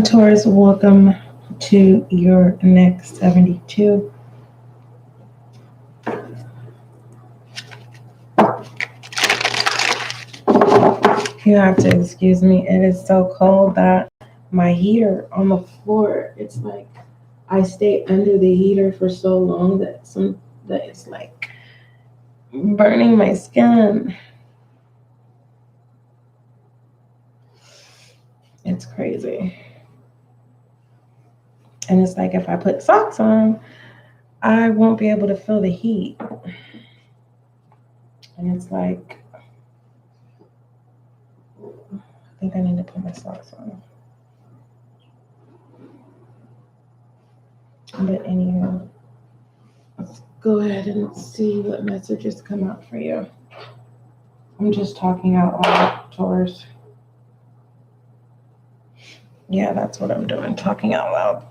Taurus, welcome to your next 72. You have to excuse me. It is so cold that my heater on the floor, it's like I stay under the heater for so long that it's like burning my skin. It's crazy. And it's like if I put socks on, I won't be able to feel the heat. And it's like, I think I need to put my socks on. But anyhow, let's go ahead and see what messages come out for you. I'm just talking out loud, Taurus. Yeah, that's what I'm doing, talking out loud.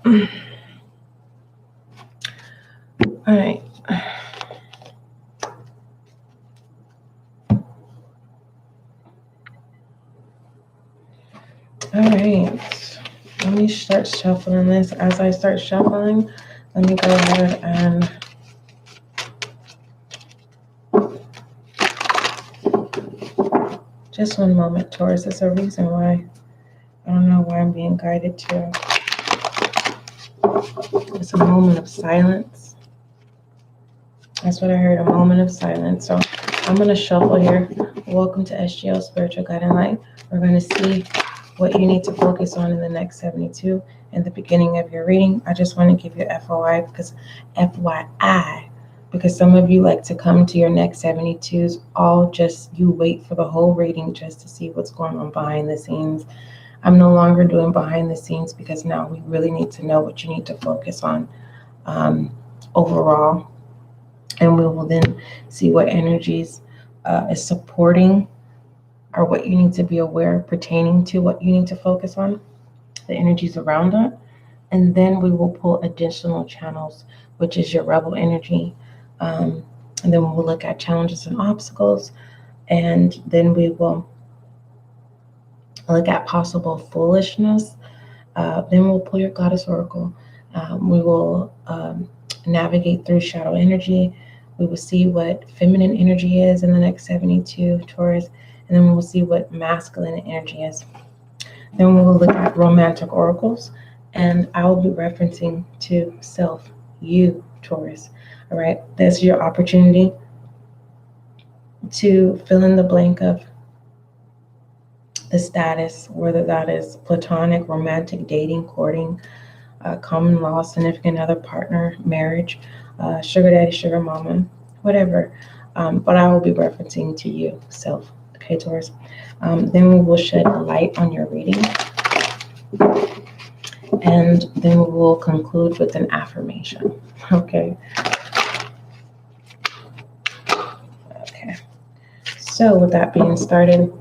All right. All right. Let me start shuffling this. As I start shuffling, let me go ahead and just one moment, Taurus. There's a reason why. I don't know why I'm being guided to. It's a moment of silence. That's what I heard, a moment of silence. So I'm going to shuffle here. Welcome to SGL Spiritual Guiding Light. We're going to see what you need to focus on in the next 72. In the beginning of your reading, I just want to give you FYI, because some of you like to come to your next 72s, you wait for the whole reading just to see what's going on behind the scenes. I'm no longer doing behind the scenes because now we really need to know what you need to focus on overall. And we will then see what energies is supporting or what you need to be aware pertaining to what you need to focus on, the energies around it. And then we will pull additional channels, which is your rebel energy. And then we'll look at challenges and obstacles. And then we will look at possible foolishness. Then we'll pull your goddess oracle. We will navigate through shadow energy. We will see what feminine energy is in the next 72, Taurus. And then we'll see what masculine energy is. Then we will look at romantic oracles. And I will be referencing to self, you, Taurus. All right. That's your opportunity to fill in the blank of the status, whether that is platonic, romantic, dating, courting, common law, significant other, partner, marriage, sugar daddy, sugar mama, whatever. But I will be referencing to you, self. Okay, Taurus. Then we will shed light on your reading. And then we will conclude with an affirmation. Okay. Okay. So with that being stated,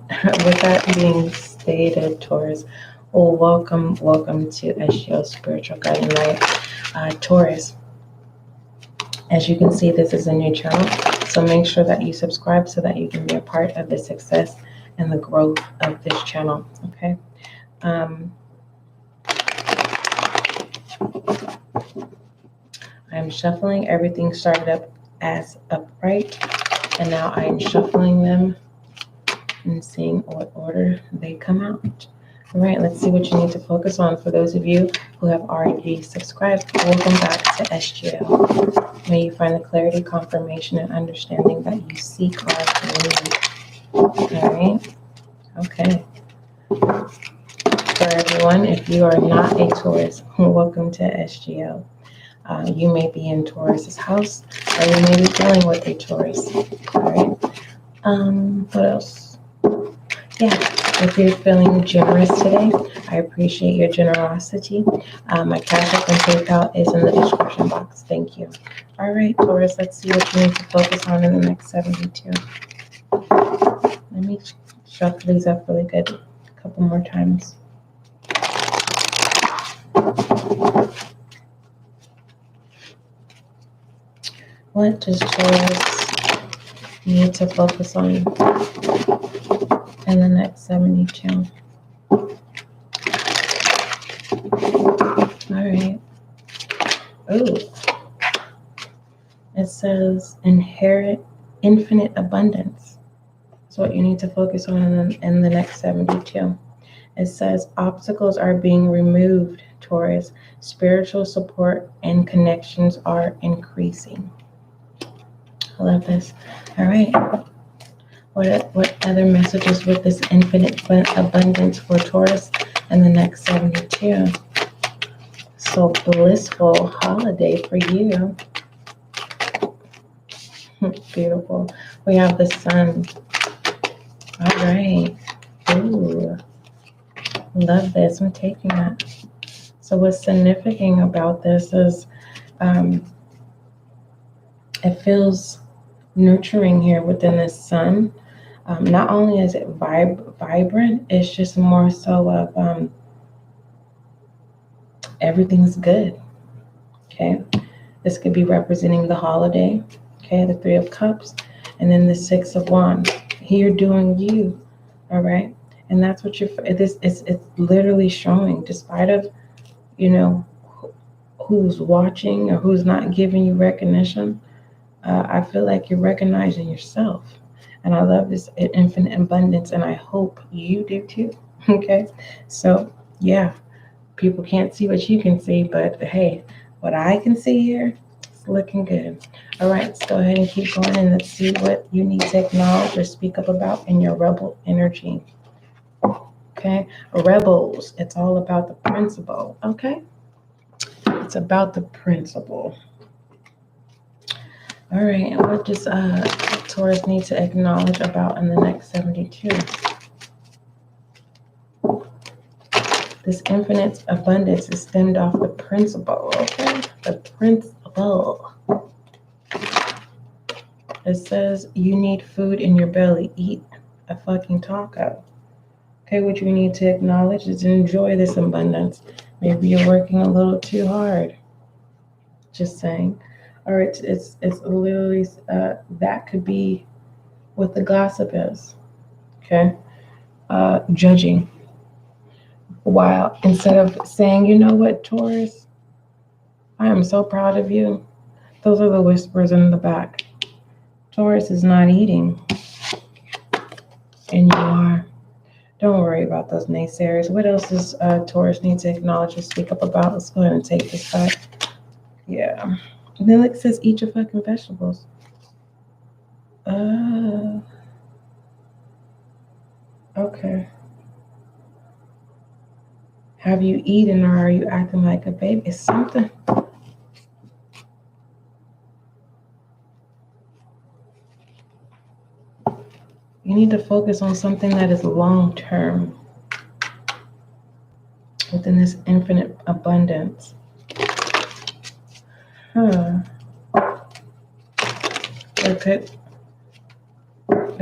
Taurus, welcome to SGL Spiritual Guiding Light. Taurus, as you can see, this is a new channel, so make sure that you subscribe so that you can be a part of the success and the growth of this channel, okay? I'm shuffling. Everything started up as upright, and now I'm shuffling them and seeing what order they come out. All right, let's see what you need to focus on. For those of you who have already subscribed, welcome back to SGL. May you find the clarity, confirmation, and understanding that you seek or need. All right, okay. For everyone, if you are not a Taurus, welcome to SGL. You may be in Taurus's house, or you may be dealing with a Taurus. All right. What else? Yeah, if you're feeling generous today, I appreciate your generosity. My CashApp and PayPal is in the description box. Thank you. All right, Taurus, let's see what you need to focus on in the next 72. Let me shuffle these up really good a couple more times. What does Taurus you need to focus on in the next 72. All right. Ooh. It says inherit infinite abundance. That's what you need to focus on in the next 72. It says obstacles are being removed, Taurus. Spiritual support and connections are increasing. I love this. All right. What other messages with this infinite abundance for Taurus in the next 72? So blissful holiday for you. Beautiful. We have the sun. All right. Ooh. Love this. I'm taking that. So what's significant about this is it feels nurturing here within the sun. Not only is it vibrant, it's just more so of everything's good. Okay. This could be representing the holiday. Okay. The 3 of Cups and then the 6 of Wands. Here doing you. All right. And that's what it's literally showing, despite of, who's watching or who's not giving you recognition. I feel like you're recognizing yourself. And I love this infinite abundance, and I hope you do too. Okay. So yeah, people can't see what you can see, but hey, what I can see here, it's looking good. All right, let's go ahead and keep going, and let's see what you need to acknowledge or speak up about in your rebel energy. Okay, rebels, it's all about the principle. Okay, it's about the principle. All right, and what does Taurus need to acknowledge about in the next 72? This infinite abundance is stemmed off the principle. Okay, the principle. It says you need food in your belly. Eat a fucking taco. Okay, what you need to acknowledge is enjoy this abundance. Maybe you're working a little too hard. Just saying. All right, it's literally that could be what the gossip is. Okay, judging. While instead of saying, you know what, Taurus, I am so proud of you. Those are the whispers in the back. Taurus is not eating, and you are. Don't worry about those naysayers. What else does Taurus need to acknowledge or speak up about? Let's go ahead and take this back. Yeah. And then it says eat your fucking vegetables. Okay. Have you eaten, or are you acting like a baby? It's something. You need to focus on something that is long term within this infinite abundance. There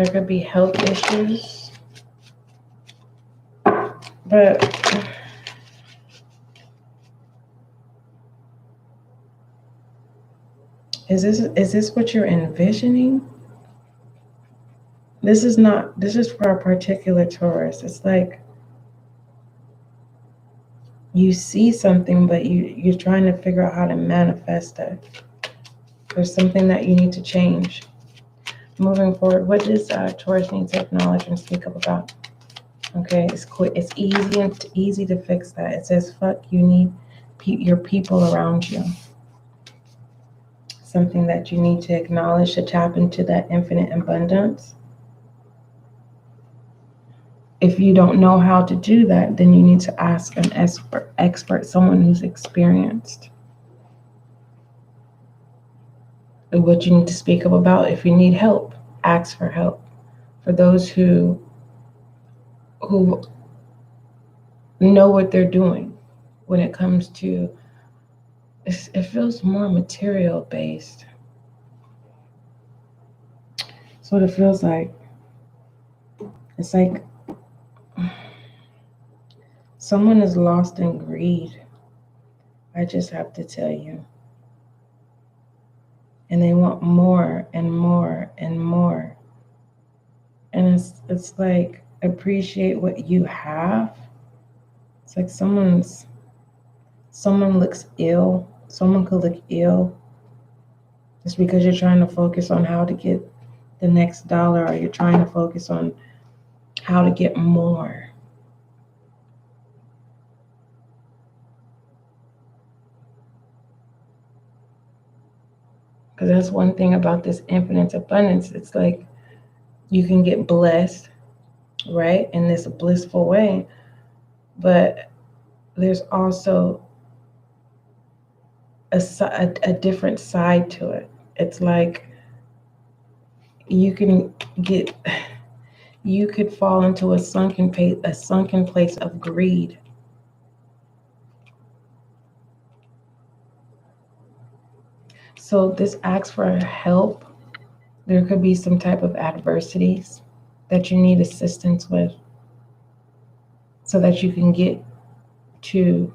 could be health issues, but is this what you're envisioning? This is for a particular Taurus. It's like you see something, but you're trying to figure out how to manifest it. There's something that you need to change. Moving forward, what does Taurus need to acknowledge and speak up about? Okay, it's quick. It's easy to fix that. It says, fuck, you need your people around you. Something that you need to acknowledge to tap into that infinite abundance. If you don't know how to do that, then you need to ask an expert, someone who's experienced. What you need to speak up about, if you need help, ask for help. For those who know what they're doing when it comes to, it feels more material based. That's what it feels like. It's like someone is lost in greed. I just have to tell you. And they want more and more and more It's like, appreciate what you have. It's like someone looks ill. Someone could look ill just because you're trying to focus on how to get the next dollar, or you're trying to focus on how to get more. Because that's one thing about this infinite abundance. It's like you can get blessed, right, in this blissful way, but there's also a different side to it. It's like you could fall into a sunken place of greed. So this asks for help. There could be some type of adversities that you need assistance with so that you can get to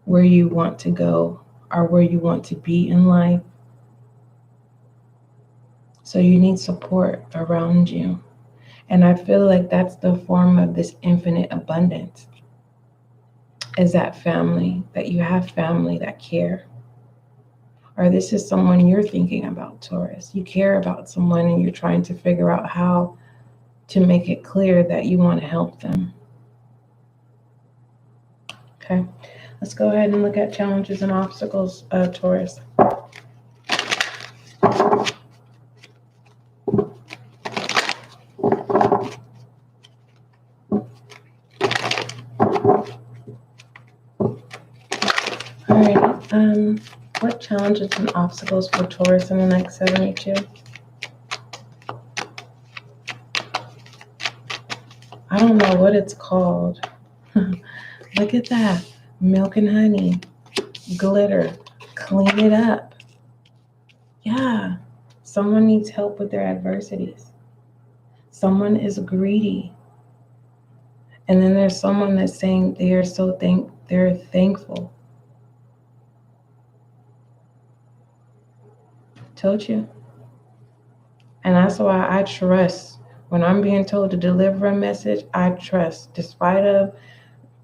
where you want to go or where you want to be in life. So you need support around you. And I feel like that's the form of this infinite abundance, is that family, that you have family that care. Or this is someone you're thinking about, Taurus. You care about someone and you're trying to figure out how to make it clear that you want to help them. Okay, let's go ahead and look at challenges and obstacles, Taurus. All right, what challenges and obstacles for Taurus in the next 72? I don't know what it's called. Look at that. Milk and honey, glitter, clean it up. Yeah, someone needs help with their adversities. Someone is greedy. And then there's someone that's saying they're thankful. Told you. And that's why I trust. When I'm being told to deliver a message, I trust. Despite of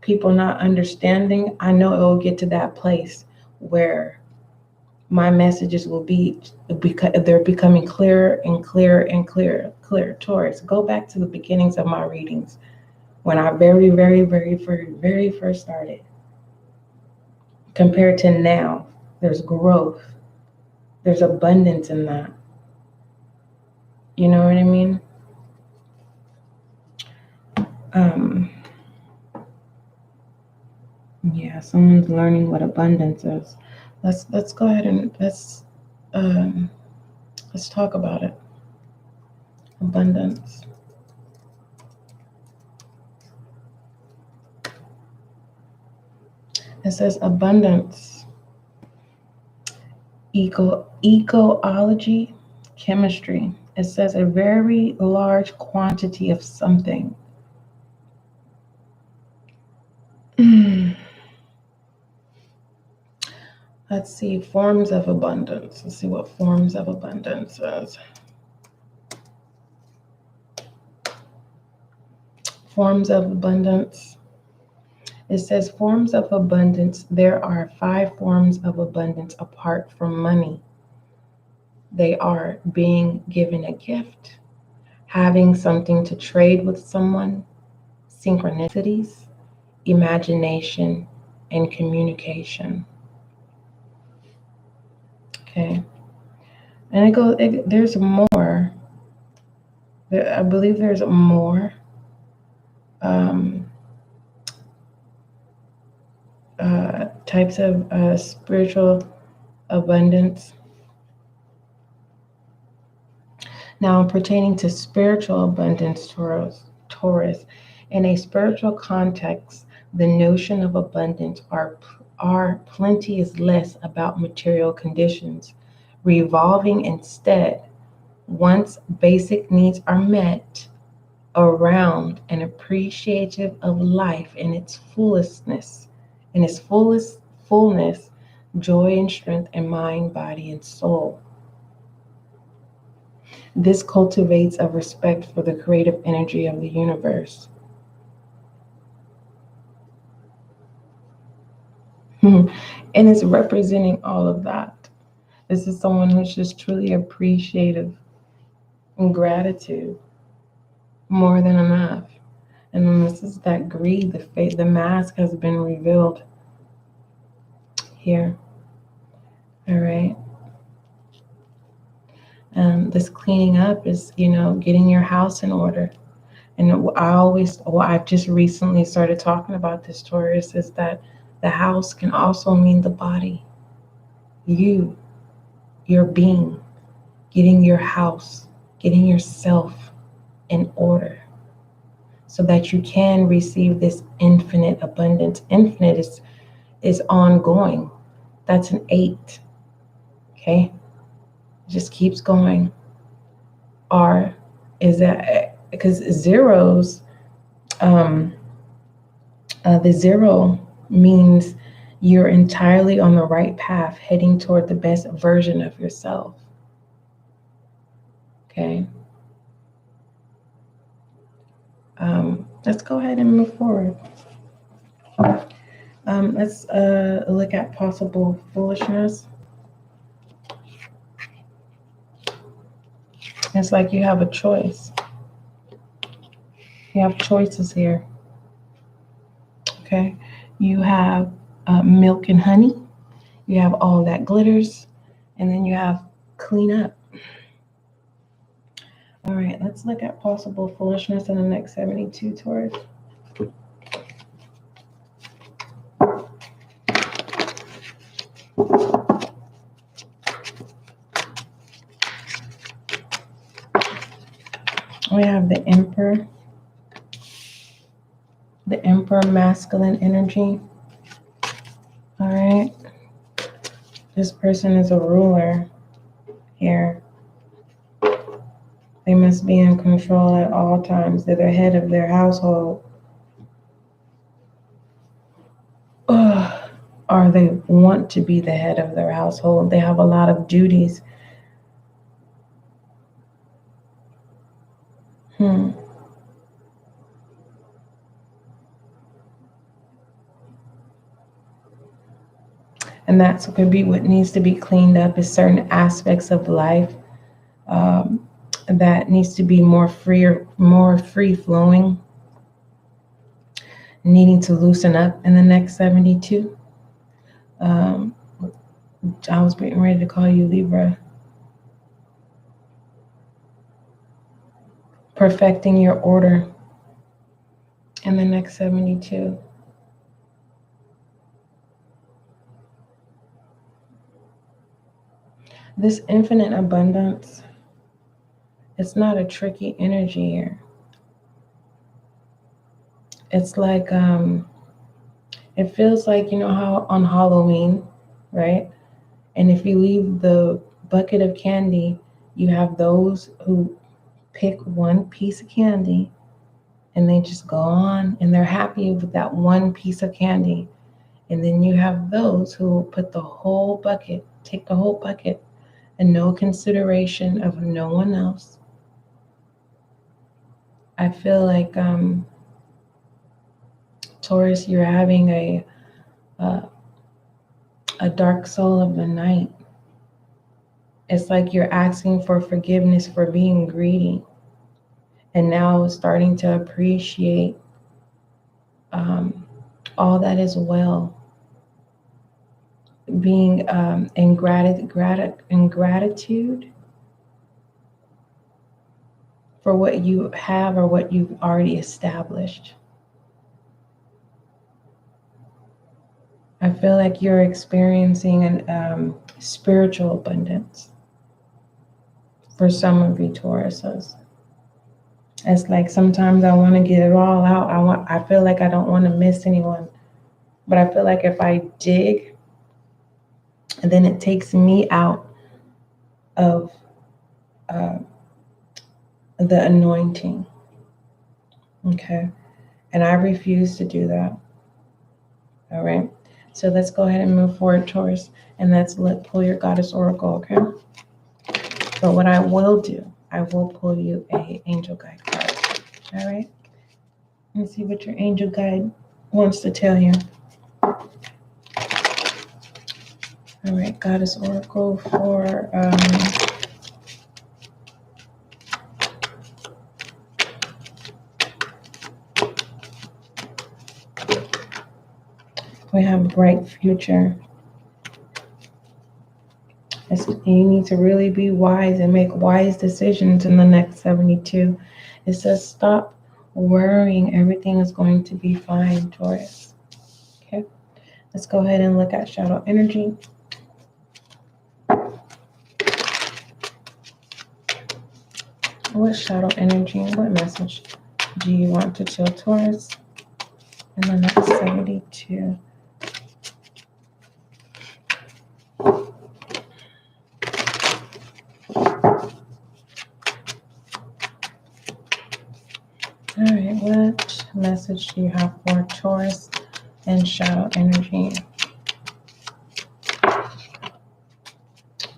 people not understanding, I know it will get to that place where my messages will be, because they're becoming clearer and clearer and clearer. Taurus, go back to the beginnings of my readings when I very, very, very, very, very first started. Compared to now, there's growth. There's abundance in that. You know what I mean? Yeah, someone's learning what abundance is. Let's go ahead and let's talk about it. Abundance. It says abundance, ecology, chemistry. It says a very large quantity of something. Let's see, forms of abundance. Let's see what forms of abundance is. Forms of abundance. It says forms of abundance. There are 5 forms of abundance apart from money. They are being given a gift, having something to trade with someone, synchronicities, imagination, and communication. Okay. And there's more. I believe there's more. Types of spiritual abundance. Now, pertaining to spiritual abundance, Taurus, in a spiritual context, the notion of abundance are plenty is less about material conditions, revolving instead, once basic needs are met, around and appreciative of life in its fullness, joy and strength in mind, body, and soul. This cultivates a respect for the creative energy of the universe. And it's representing all of that. This is someone who's just truly appreciative and gratitude, more than enough. And then this is that greed, the fate, the mask has been revealed here. All right. This cleaning up is, getting your house in order. And I've just recently started talking about this, Taurus, is that the house can also mean the body. Your being, getting your house, getting yourself in order so that you can receive this infinite abundance. Infinite is ongoing. That's an 8. Okay? It just keeps going. R is that because zeros, the 0 means you're entirely on the right path, heading toward the best version of yourself. Okay. Let's go ahead and move forward. Let's look at possible foolishness. It's like you have a choice. You have choices here. Okay. You have milk and honey. You have all that glitters. And then you have clean up. All right. Let's look at possible foolishness in the next 72, Taurus. We have the Emperor. The Emperor, masculine energy. All right. This person is a ruler here. They must be in control at all times. They're the head of their household. Or they want to be the head of their household. They have a lot of duties. And that's could be what needs to be cleaned up, is certain aspects of life that needs to be more free flowing, needing to loosen up in the next 72. I was getting ready to call you Libra. Perfecting your order in the next 72. This infinite abundance, it's not a tricky energy here. It's like, it feels like, how on Halloween, right? And if you leave the bucket of candy, you have those who pick one piece of candy and they just go on and they're happy with that one piece of candy. And then you have those who put the whole bucket, take the whole bucket, and no consideration of no one else. I feel like, Taurus, you're having a dark soul of the night. It's like you're asking for forgiveness for being greedy, and now starting to appreciate all that is well. Being in gratitude for what you have or what you've already established. I feel like you're experiencing an spiritual abundance for some of you Tauruses. It's like sometimes I want to get it all out. I feel like I don't want to miss anyone. But I feel like if I dig, and then it takes me out of the anointing. Okay. And I refuse to do that. All right. So let's go ahead and move forward, Taurus. And let's pull your goddess oracle, okay? But what I will do I will pull you a angel guide card. All right. Let's see what your angel guide wants to tell you. All right, Goddess Oracle for we have bright future. You need to really be wise and make wise decisions in the next 72. It says stop worrying. Everything is going to be fine, Taurus. Okay, let's go ahead and look at shadow energy. What shadow energy and what message do you want to tell Taurus in the next 72? All right, what message do you have for Taurus and shadow energy?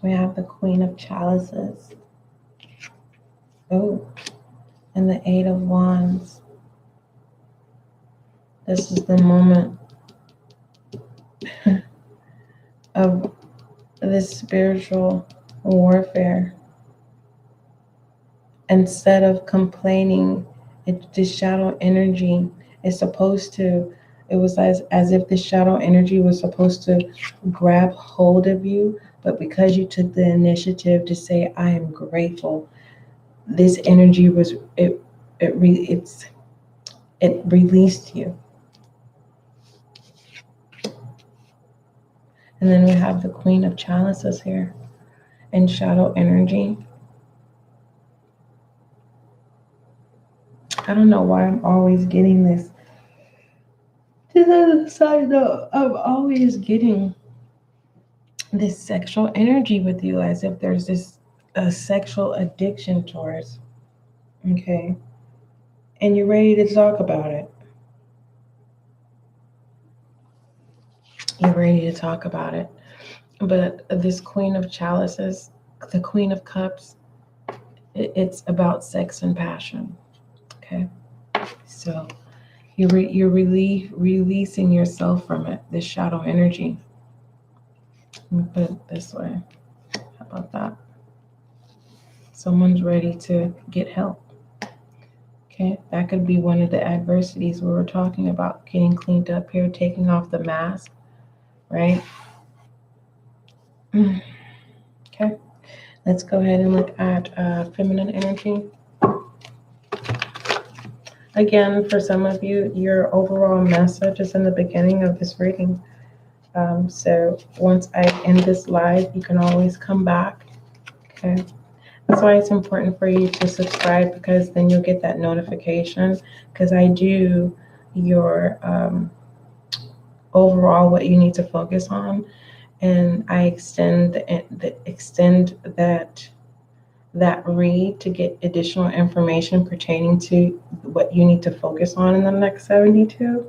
We have the Queen of Chalices. Oh, and the Eight of Wands. This is the moment of this spiritual warfare. Instead of complaining, the shadow energy is supposed to, it was as if the shadow energy was supposed to grab hold of you, but because you took the initiative to say, I am grateful, this energy was, it released you. And then we have the Queen of Chalices here and shadow energy. I don't know why I'm always getting this. Just as a side note, I'm always getting this sexual energy with you, as if there's this sexual addiction towards. Okay. And you're ready to talk about it. You're ready to talk about it. But this Queen of Chalices, the Queen of Cups, it's about sex and passion. Okay. So you're releasing yourself from it, this shadow energy. Let me put it this way. How about that? Someone's ready to get help. Okay, that could be one of the adversities we were talking about, getting cleaned up here, taking off the mask, right? Okay, let's go ahead and look at feminine energy. Again, for some of you, your overall message is in the beginning of this reading. So once I end this live, you can always come back. Okay. That's why it's important for you to subscribe, because then you'll get that notification, because I do your overall what you need to focus on, and I extend that read to get additional information pertaining to what you need to focus on in the next 72.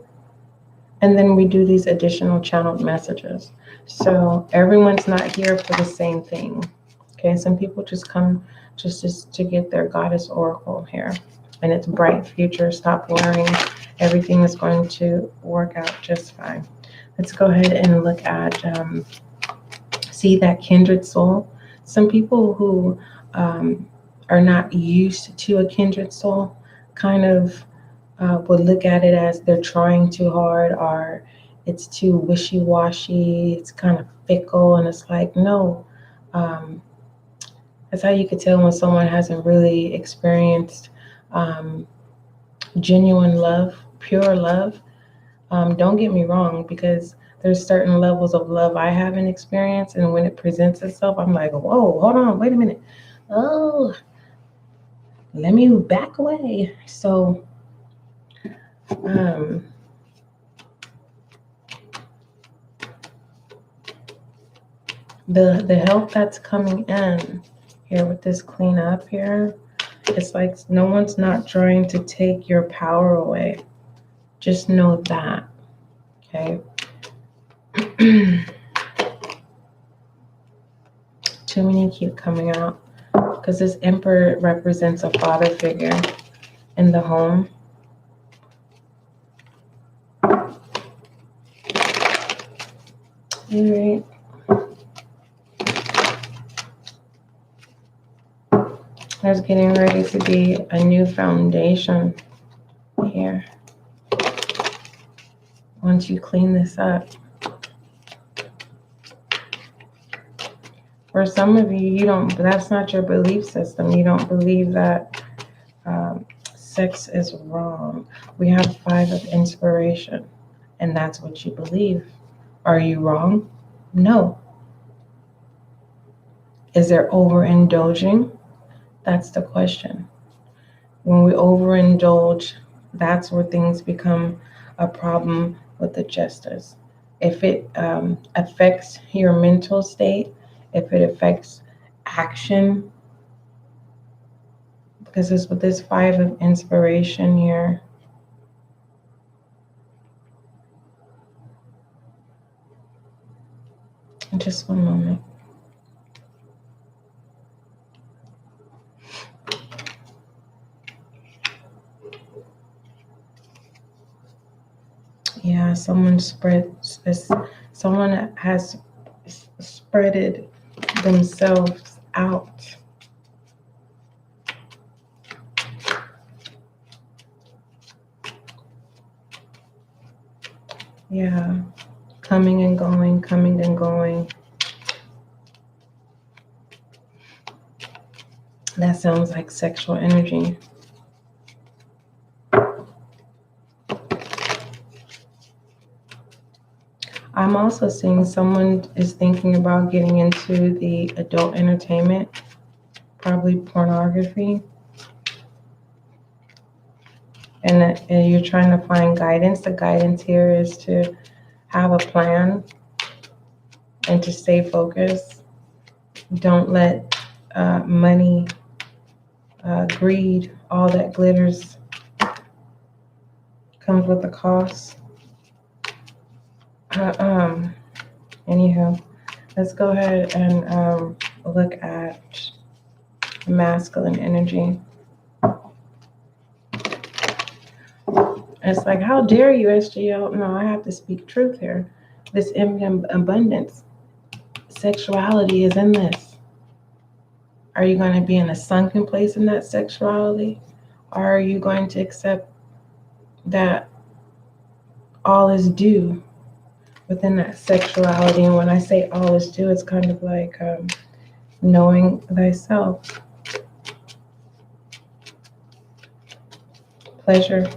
And then we do these additional channeled messages. So everyone's not here for the same thing. Okay, some people just come just to get their Goddess Oracle here. And it's bright future. Stop worrying. Everything is going to work out just fine. Let's go ahead and look at, see that kindred soul. Some people who are not used to a kindred soul kind of would look at it as they're trying too hard, or it's too wishy-washy, it's kind of fickle, and it's like, no. That's how you could tell when someone hasn't really experienced genuine love, pure love. Don't get me wrong, because there's certain levels of love I haven't experienced, and when it presents itself, I'm like, whoa, hold on, wait a minute. Oh, let me back away. So, the help that's coming in here with this cleanup here, it's like no one's not trying to take your power away. Just know that, okay? Too many keep coming out. because this Emperor represents a father figure in the home. All right. There's getting ready to be a new foundation here. Once you clean this up. For some of you, that's not your belief system. You don't believe that sex is wrong. We have 5 of inspiration, and that's what you believe. Are you wrong? No. Is there overindulging? That's the question. When we overindulge, that's where things become a problem with the Jesters. If it affects your mental state, if it affects action, because it's with this 5 of inspiration here. Just one moment. Yeah, someone has spreaded themselves out. Yeah, coming and going, coming and going. That sounds like sexual energy. I'm also seeing someone is thinking about getting into the adult entertainment, probably pornography. And you're trying to find guidance. The guidance here is to have a plan and to stay focused. Don't let money, greed, all that glitters comes with a cost. Anywho, let's go ahead and look at masculine energy. It's like, how dare you, SGL? No, I have to speak truth here. This abundance, sexuality is in this. Are you going to be in a sunken place in that sexuality? Or are you going to accept that all is due within that sexuality? And when I say all is due, it's kind of like knowing thyself. Pleasure.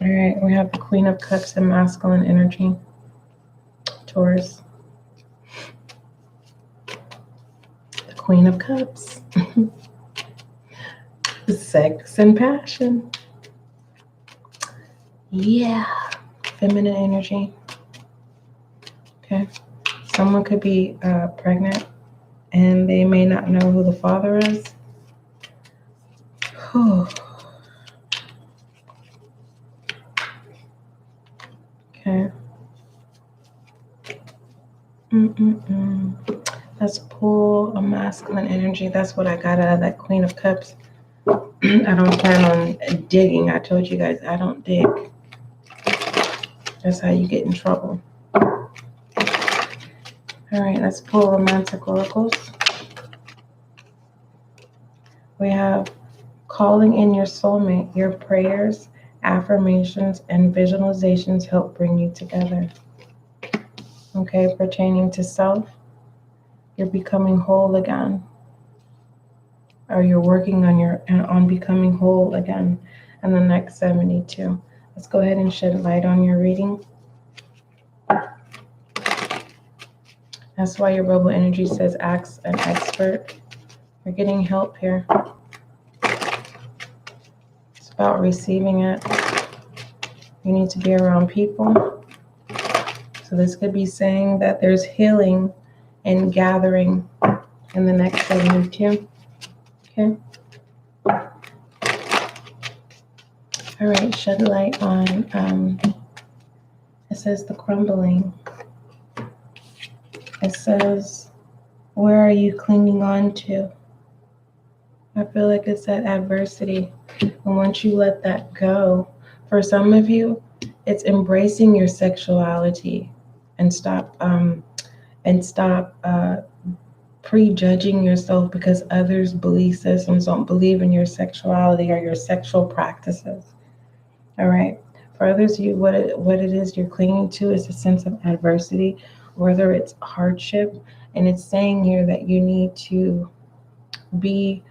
All right, we have the Queen of Cups and masculine energy. Taurus. The Queen of Cups. Sex and passion. Yeah. Feminine energy. Okay. Someone could be pregnant and they may not know who the father is. Whew. Okay. Let's pull a masculine energy. That's what I got out of that Queen of Cups. I don't plan on digging. I told you guys I don't dig. That's how you get in trouble. All right, let's pull romantic oracles. We have calling in your soulmate. Your prayers, affirmations, and visualizations help bring you together. Okay, pertaining to self, you're becoming whole again. Or you're working on becoming whole again in the next 72. Let's go ahead and shed light on your reading. That's why your rebel energy says ask an expert. You're getting help here. It's about receiving it. You need to be around people. So this could be saying that there's healing and gathering in the next 72. Okay. All right, shed light on, it says the crumbling. It says Where are you clinging on to? I feel like it's that adversity. And once you let that go, for some of you, it's embracing your sexuality and stop prejudging yourself because others' belief systems don't believe in your sexuality or your sexual practices. All right. For others, you what it is you're clinging to is a sense of adversity, whether it's hardship, and it's saying here that you need to be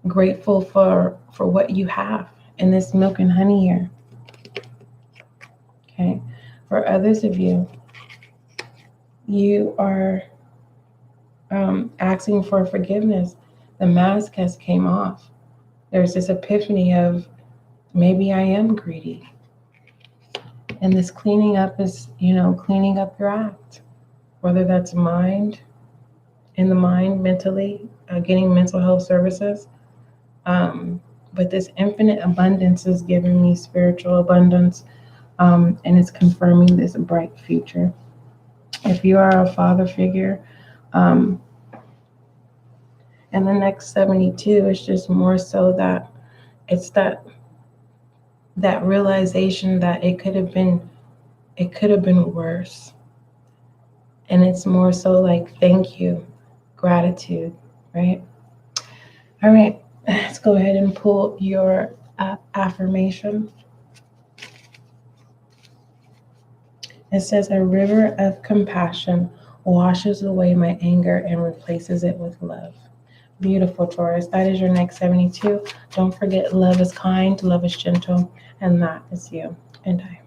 grateful for what you have in this milk and honey here. Okay. For others of you, you are asking for forgiveness. The mask has came off. There's this epiphany of maybe I am greedy. And this cleaning up is, cleaning up your act, whether that's in the mind, mentally, getting mental health services. But this infinite abundance is giving me spiritual abundance, and it's confirming this bright future. If you are a father figure, and the next 72 is just more so that it's that realization that it could have been worse. And it's more so like thank you, gratitude, right? All right, let's go ahead and pull your affirmation. It says, a river of compassion washes away my anger and replaces it with love. Beautiful, Taurus. That is your next 72. Don't forget, love is kind, love is gentle, and that is you and I.